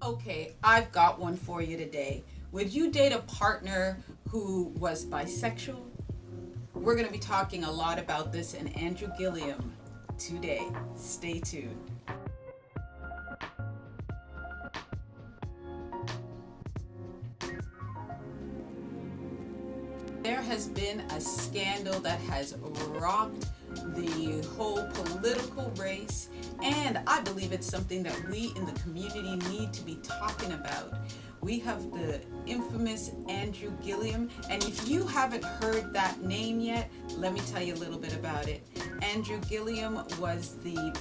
Okay, I've got one for you today. Would you date a partner who was bisexual? We're going to be talking a lot about this in Andrew Gilliam today. Stay tuned. There has been a scandal that has rocked the whole political race, and I believe it's something that we in the community need to be talking about. We have the infamous Andrew Gilliam, and if you haven't heard that name yet, let me tell you a little bit about it. Andrew Gilliam was the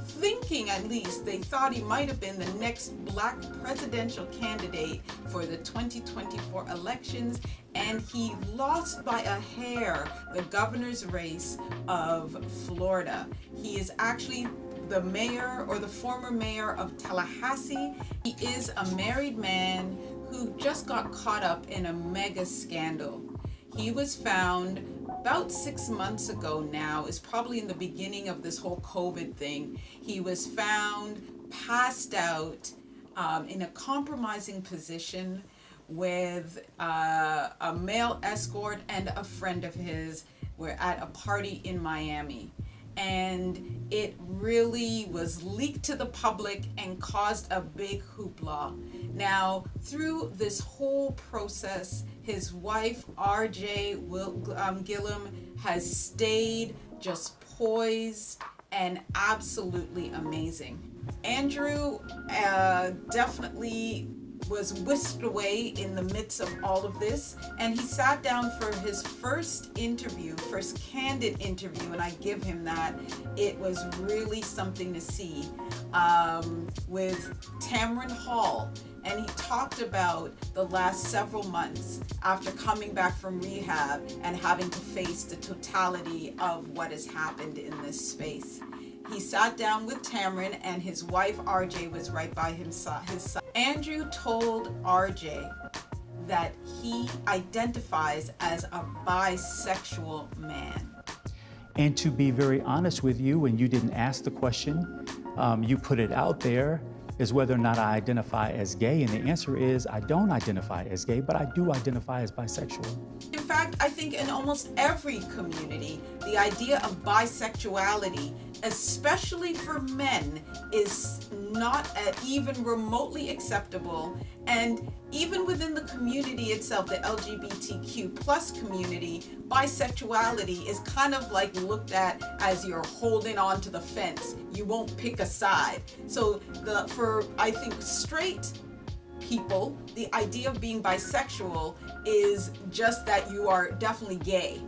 thinking, at least, they thought he might have been the next black presidential candidate for the 2024 elections, and he lost by a hair the governor's race of Florida. He is actually the mayor or the former mayor of Tallahassee. He is a married man who just got caught up in a mega scandal. He was found about 6 months ago now, is probably in the beginning of this whole COVID thing. He was found passed out in a compromising position with a male escort and a friend of his. Were at a party in Miami. And it really was leaked to the public and caused a big hoopla. Now, through this whole process, his wife, RJ Gillum, has stayed just poised and absolutely amazing. Andrew definitely was whisked away in the midst of all of this, and he sat down for his first candid interview, and I give him that. It was really something to see, with Tamron Hall, and he talked about the last several months after coming back from rehab and having to face the totality of what has happened in this space. He sat down with Tamron, and his wife RJ was right by his side. Andrew told RJ that he identifies as a bisexual man. And to be very honest with you, when you didn't ask the question, you put it out there, is whether or not I identify as gay. And the answer is I don't identify as gay, but I do identify as bisexual. In fact, I think in almost every community, the idea of bisexuality, especially for men, is not even remotely acceptable. And even within the community itself, the LGBTQ plus community, bisexuality is kind of like looked at as you're holding on to the fence. You won't pick a side. So for I think straight people, the idea of being bisexual is just that you are definitely gay,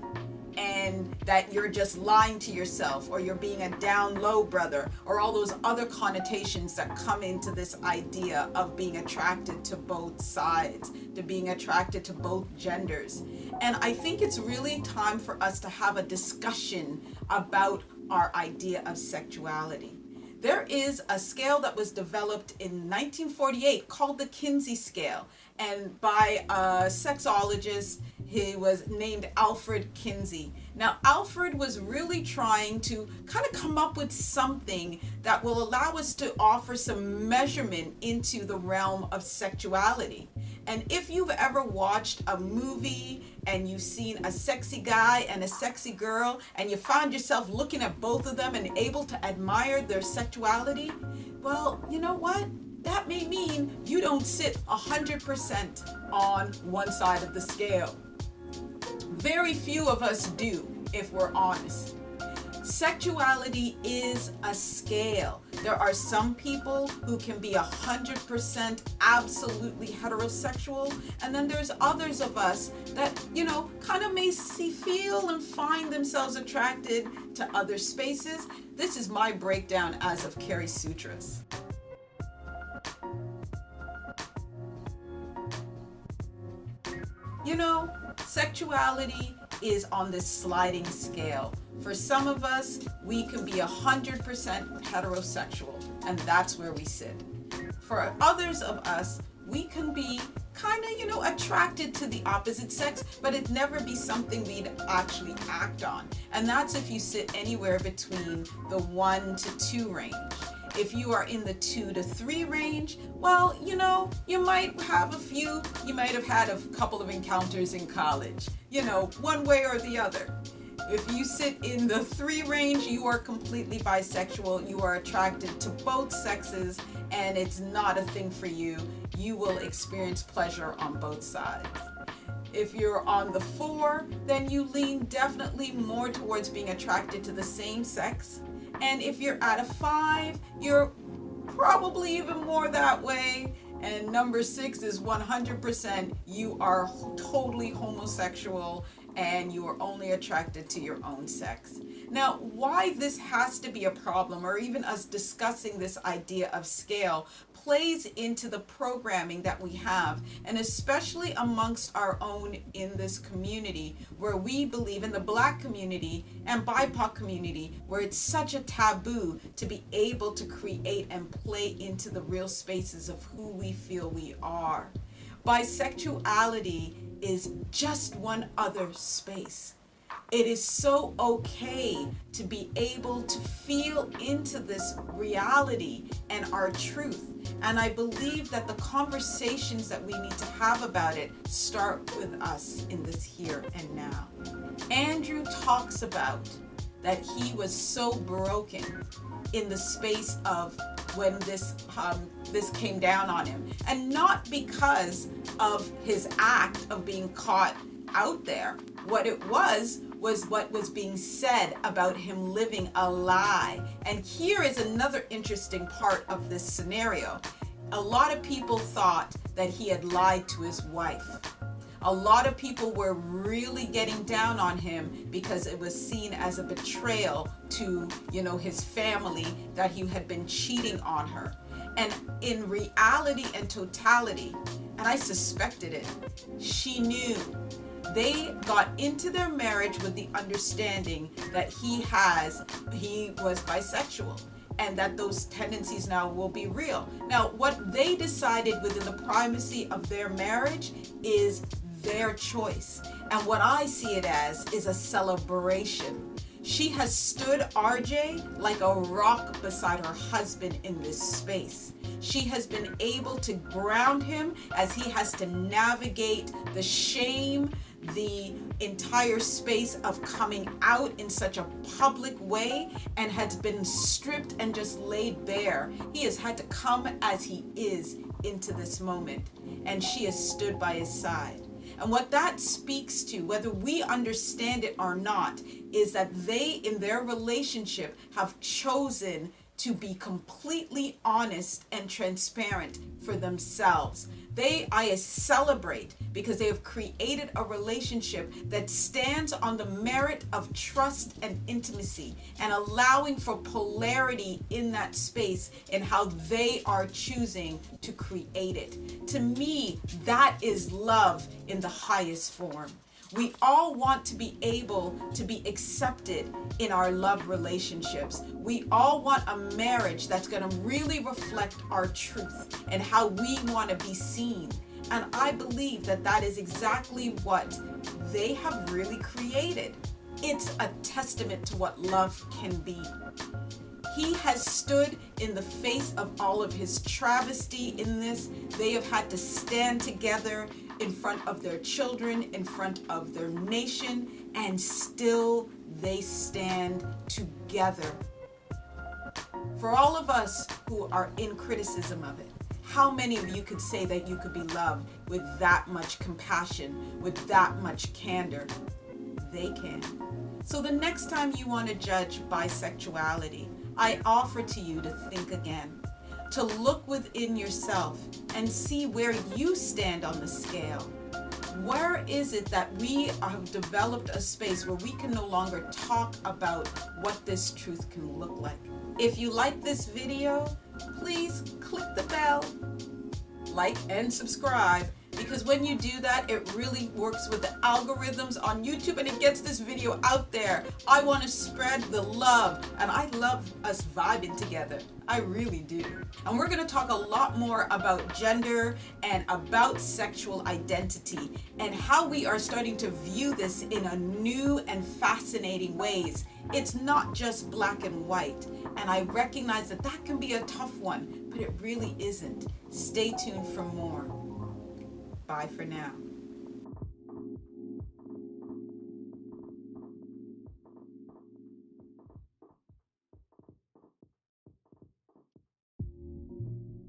and that you're just lying to yourself, or you're being a down low brother, or all those other connotations that come into this idea of being attracted to both sides, to being attracted to both genders. And I think it's really time for us to have a discussion about our idea of sexuality. There is a scale that was developed in 1948 called the Kinsey scale, and by a sexologist. He was named Alfred Kinsey. Now, Alfred was really trying to kind of come up with something that will allow us to offer some measurement into the realm of sexuality. And if you've ever watched a movie and you've seen a sexy guy and a sexy girl, and you found yourself looking at both of them and able to admire their sexuality, well, you know what? That may mean you don't sit 100% on one side of the scale. Very few of us do, if we're honest. Sexuality is a scale. There are some people who can be 100% absolutely heterosexual, and then there's others of us that, kind of may feel and find themselves attracted to other spaces. This is my breakdown as of KerrySutraTV. Sexuality is on this sliding scale. For some of us, we can be 100% heterosexual, and that's where we sit. For others of us, we can be kind of, attracted to the opposite sex, but it never be something we'd actually act on. And that's if you sit anywhere between the 1 to 2 range. If you are in the 2 to 3 range, well, you know, you might have had a couple of encounters in college, you know, one way or the other. If you sit in the 3 range, you are completely bisexual. You are attracted to both sexes, and it's not a thing for you. You will experience pleasure on both sides. If you're on the 4, then you lean definitely more towards being attracted to the same sex. And if you're at a 5, you're probably even more that way. And number 6 is 100% you are totally homosexual and you are only attracted to your own sex. Now, why this has to be a problem, or even us discussing this idea of scale, plays into the programming that we have, and especially amongst our own in this community, where we believe in the Black community and BIPOC community, where it's such a taboo to be able to create and play into the real spaces of who we feel we are. Bisexuality is just one other space. It is so okay to be able to feel into this reality and our truth. And I believe that the conversations that we need to have about it start with us in this here and now. Andrew talks about that he was so broken in the space of when this came down on him, and not because of his act of being caught out there. What it was what was being said about him living a lie. And here is another interesting part of this scenario. A lot of people thought that he had lied to his wife. A lot of people were really getting down on him because it was seen as a betrayal to, you know, his family, that he had been cheating on her. And in reality and totality, and I suspected it, she knew. They got into their marriage with the understanding that he was bisexual, and that those tendencies now will be real. Now, what they decided within the primacy of their marriage is their choice. And what I see it as is a celebration. She has stood RJ like a rock beside her husband in this space. She has been able to ground him as he has to navigate the shame, the entire space of coming out in such a public way, and has been stripped and just laid bare. He has had to come as he is into this moment, and she has stood by his side. And what that speaks to, whether we understand it or not, is that they, in their relationship, have chosen to be completely honest and transparent for themselves. I celebrate because they have created a relationship that stands on the merit of trust and intimacy, and allowing for polarity in that space in how they are choosing to create it. To me, that is love in the highest form. We all want to be able to be accepted in our love relationships. We all want a marriage that's going to really reflect our truth and how we want to be seen. And I believe that that is exactly what they have really created. It's a testament to what love can be. He has stood in the face of all of his travesty in this. They have had to stand together in front of their children, in front of their nation, and still they stand together. For all of us who are in criticism of it, how many of you could say that you could be loved with that much compassion, with that much candor? They can. So the next time you want to judge bisexuality, I offer to you to think again, to look within yourself and see where you stand on the scale. Where is it that we have developed a space where we can no longer talk about what this truth can look like? If you like this video, please click the bell, like and subscribe, because when you do that, it really works with the algorithms on YouTube and it gets this video out there. I want to spread the love, and I love us vibing together. I really do. And we're going to talk a lot more about gender and about sexual identity and how we are starting to view this in a new and fascinating ways. It's not just black and white. And I recognize that that can be a tough one, but it really isn't. Stay tuned for more. Bye for now.